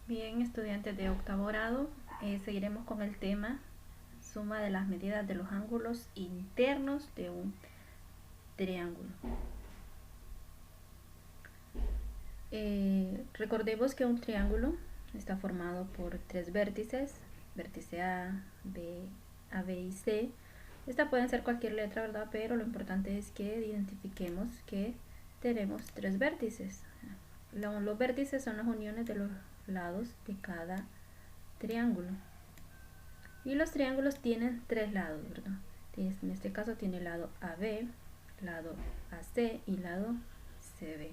Bien, estudiantes de octavo grado, seguiremos con el tema suma de las medidas de los ángulos internos de un triángulo. Recordemos que un triángulo está formado por tres vértices, vértice A, B y C. Esta pueden ser cualquier letra, ¿verdad? Pero lo importante es que identifiquemos que tenemos tres vértices. Los vértices son las uniones de los lados de cada triángulo. Y los triángulos tienen tres lados, ¿verdad? En este caso tiene lado AB, lado AC y lado CB.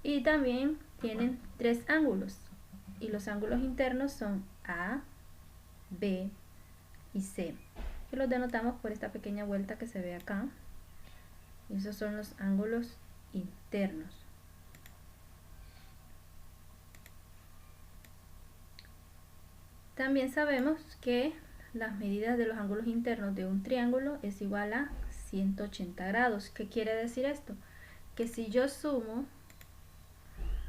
Y también tienen tres ángulos. Y los ángulos internos son A, B y C. Y los denotamos por esta pequeña vuelta que se ve acá. Y esos son los ángulos internos. También sabemos que las medidas de los ángulos internos de un triángulo es igual a 180 grados. ¿Qué quiere decir esto? Que si yo sumo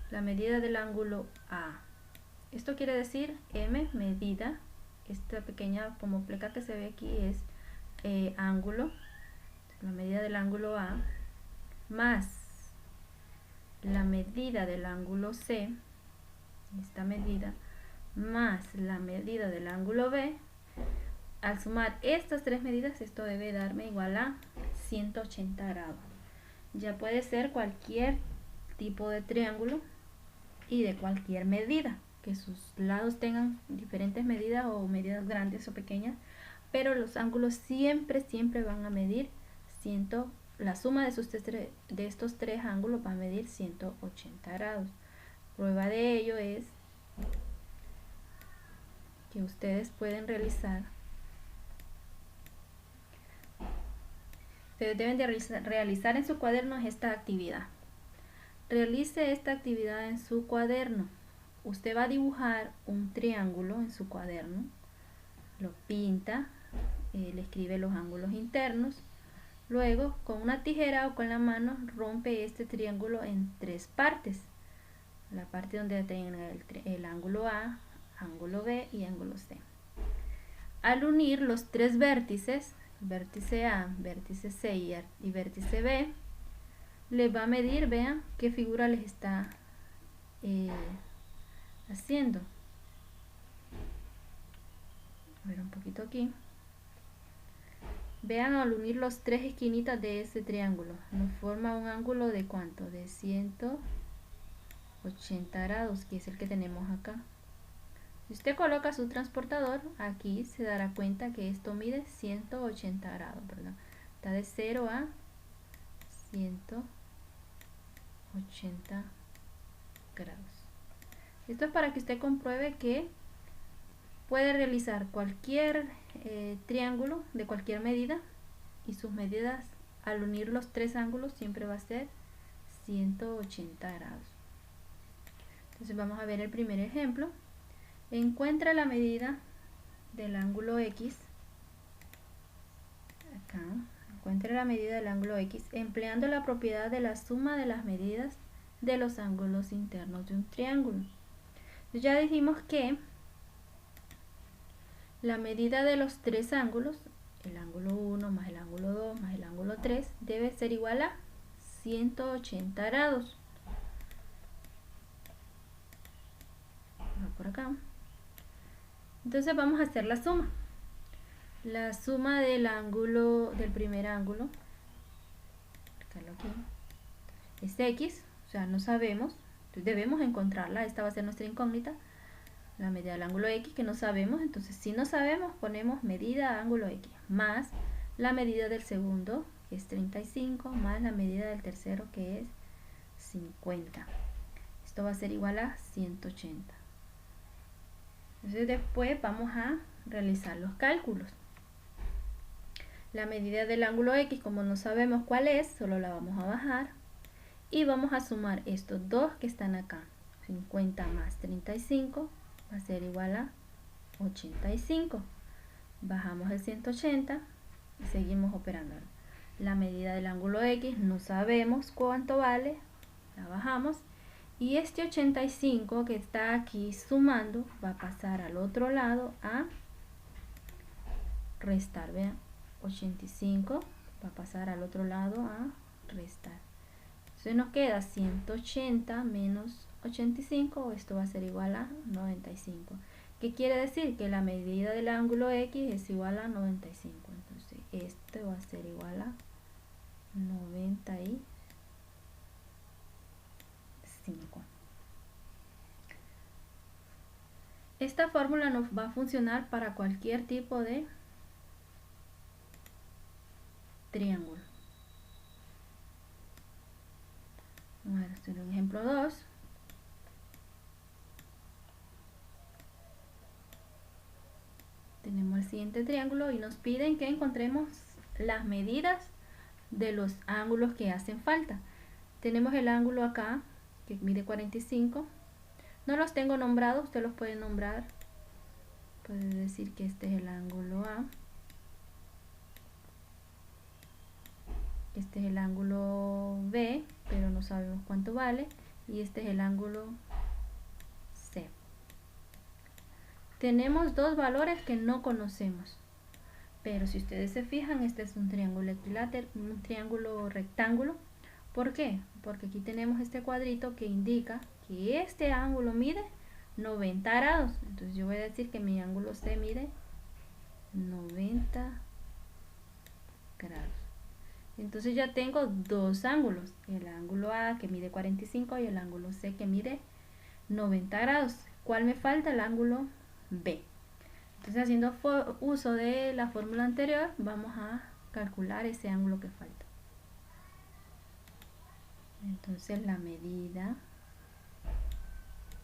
la medida del ángulo A, esto quiere decir M medida, esta pequeña como pleca que se ve aquí es ángulo, la medida del ángulo A, más la medida del ángulo C, esta medida, más la medida del ángulo B. Al sumar estas tres medidas, esto debe darme igual a 180 grados. Ya puede ser cualquier tipo de triángulo y de cualquier medida, que sus lados tengan diferentes medidas o medidas grandes o pequeñas, pero los ángulos siempre van a medir la suma de estos tres ángulos va a medir 180 grados. Prueba de ello es que ustedes pueden realizar. Ustedes deben de realizar en su cuaderno esta actividad. Realice esta actividad en su cuaderno. Usted va a dibujar un triángulo en su cuaderno, lo pinta, le escribe los ángulos internos, luego con una tijera o con la mano rompe este triángulo en tres partes. La parte donde tenga el ángulo A, ángulo B y ángulo C. Al unir los tres vértices, vértice A, vértice C y vértice B, les va a medir, vean qué figura les está haciendo. A ver un poquito aquí. Vean, al unir los tres esquinitas de ese triángulo, nos forma un ángulo de ¿cuánto? De 180 grados, que es el que tenemos acá. Si usted coloca su transportador, aquí se dará cuenta que esto mide 180 grados, ¿verdad? Está de 0 a 180 grados. Esto es para que usted compruebe que puede realizar cualquier triángulo de cualquier medida y sus medidas al unir los tres ángulos siempre va a ser 180 grados. Entonces vamos a ver el primer ejemplo. Encuentra la medida del ángulo X. Acá, encuentra la medida del ángulo X empleando la propiedad de la suma de las medidas de los ángulos internos de un triángulo. Entonces ya dijimos que la medida de los tres ángulos, el ángulo 1 más el ángulo 2 más el ángulo 3, debe ser igual a 180 grados. Por acá. Entonces vamos a hacer la suma. La suma del ángulo, del primer ángulo, aquí, es X, o sea, no sabemos, entonces debemos encontrarla. Esta va a ser nuestra incógnita. La medida del ángulo X que no sabemos, entonces si no sabemos ponemos medida ángulo X más la medida del segundo, que es 35, más la medida del tercero, que es 50. Esto va a ser igual a 180. Entonces después vamos a realizar los cálculos. La medida del ángulo X, como no sabemos cuál es, solo la vamos a bajar y vamos a sumar estos dos que están acá. 50 más 35 va a ser igual a 85. Bajamos el 180 y seguimos operando. La medida del ángulo X no sabemos cuánto vale, la bajamos Y este 85 que está aquí sumando va a pasar al otro lado a restar. Vean, 85 va a pasar al otro lado a restar. Entonces nos queda 180 menos 85, esto va a ser igual a 95. ¿Qué quiere decir? Que la medida del ángulo X es igual a 95. Entonces este va a ser igual a 95. Esta fórmula nos va a funcionar para cualquier tipo de triángulo. Vamos a hacer un ejemplo 2. Tenemos el siguiente triángulo y nos piden que encontremos las medidas de los ángulos que hacen falta. Tenemos el ángulo acá que mide 45. No los tengo nombrados, usted los puede nombrar. Puede decir que este es el ángulo A. Este es el ángulo B, pero no sabemos cuánto vale. Y este es el ángulo C. Tenemos dos valores que no conocemos. Pero si ustedes se fijan, este es un triángulo equilátero, un triángulo rectángulo. ¿Por qué? Porque aquí tenemos este cuadrito que indica que este ángulo mide 90 grados. Entonces yo voy a decir que mi ángulo C mide 90 grados. Entonces ya tengo dos ángulos, el ángulo A que mide 45 y el ángulo C que mide 90 grados. ¿Cuál me falta? El ángulo B. Entonces haciendo uso de la fórmula anterior, vamos a calcular ese ángulo que falta. Entonces la medida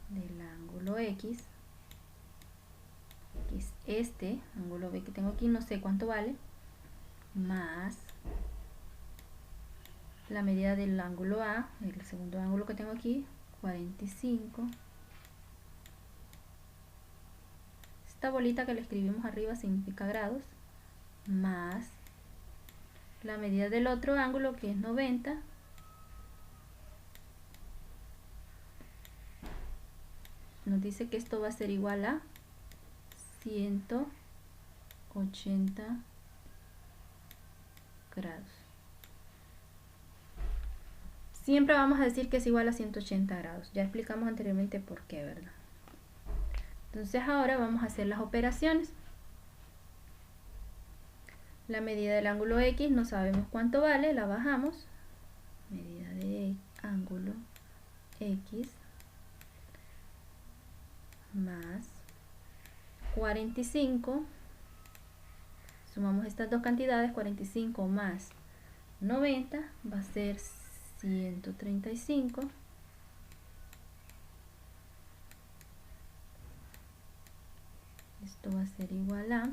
del ángulo X, que es este ángulo B que tengo aquí, no sé cuánto vale, más la medida del ángulo A, el segundo ángulo que tengo aquí, 45. Esta bolita que le escribimos arriba significa grados, más la medida del otro ángulo que es 90, nos dice que esto va a ser igual a 180 grados. Siempre vamos a decir que es igual a 180 grados. Ya explicamos anteriormente por qué, ¿verdad? Entonces ahora vamos a hacer las operaciones. La medida del ángulo X no sabemos cuánto vale, la bajamos. Medida de ángulo X más 45. Sumamos estas dos cantidades, 45 más 90 va a ser 135. Esto va a ser igual a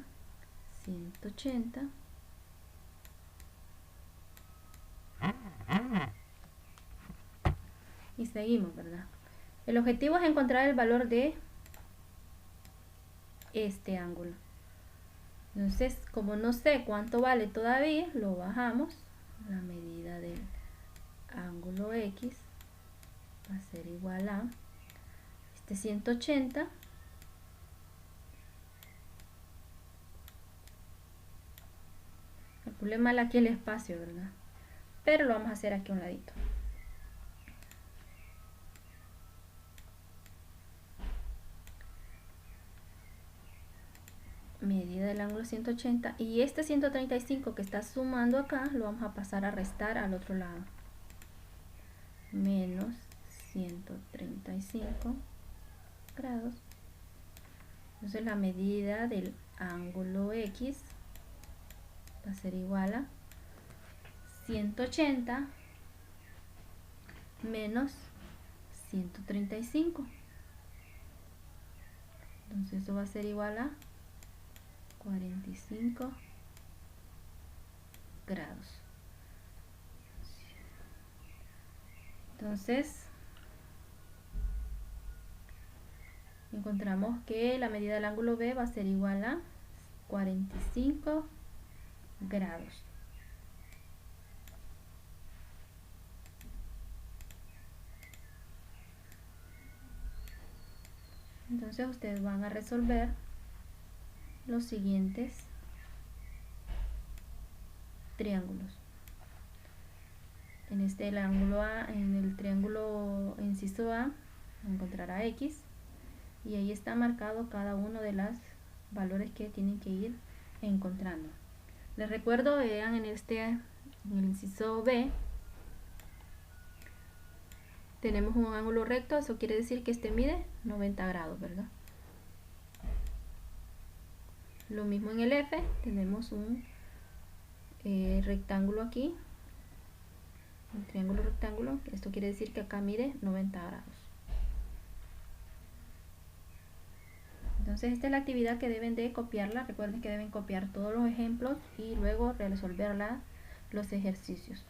180 y seguimos, ¿verdad? El objetivo es encontrar el valor de este ángulo. Entonces, como no sé cuánto vale todavía, lo bajamos. La medida del ángulo X va a ser igual a este 180 calculé mal aquí el espacio, ¿verdad? Pero lo vamos a hacer aquí a un ladito. Medida del ángulo 180 y este 135 que está sumando acá lo vamos a pasar a restar al otro lado. Menos 135 grados. Entonces la medida del ángulo X va a ser igual a 180 menos 135. Entonces eso va a ser igual a 45 grados. Entonces encontramos que la medida del ángulo B va a ser igual a 45 grados. Entonces ustedes van a resolver los siguientes triángulos. En el ángulo A, en el triángulo inciso A, encontrará X y ahí está marcado cada uno de los valores que tienen que ir encontrando. Les recuerdo, vean en el inciso B tenemos un ángulo recto, eso quiere decir que este mide 90 grados, ¿verdad? Lo mismo en el F, tenemos un rectángulo aquí, un triángulo rectángulo, esto quiere decir que acá mide 90 grados. Entonces esta es la actividad que deben de copiarla. Recuerden que deben copiar todos los ejemplos y luego resolver los ejercicios.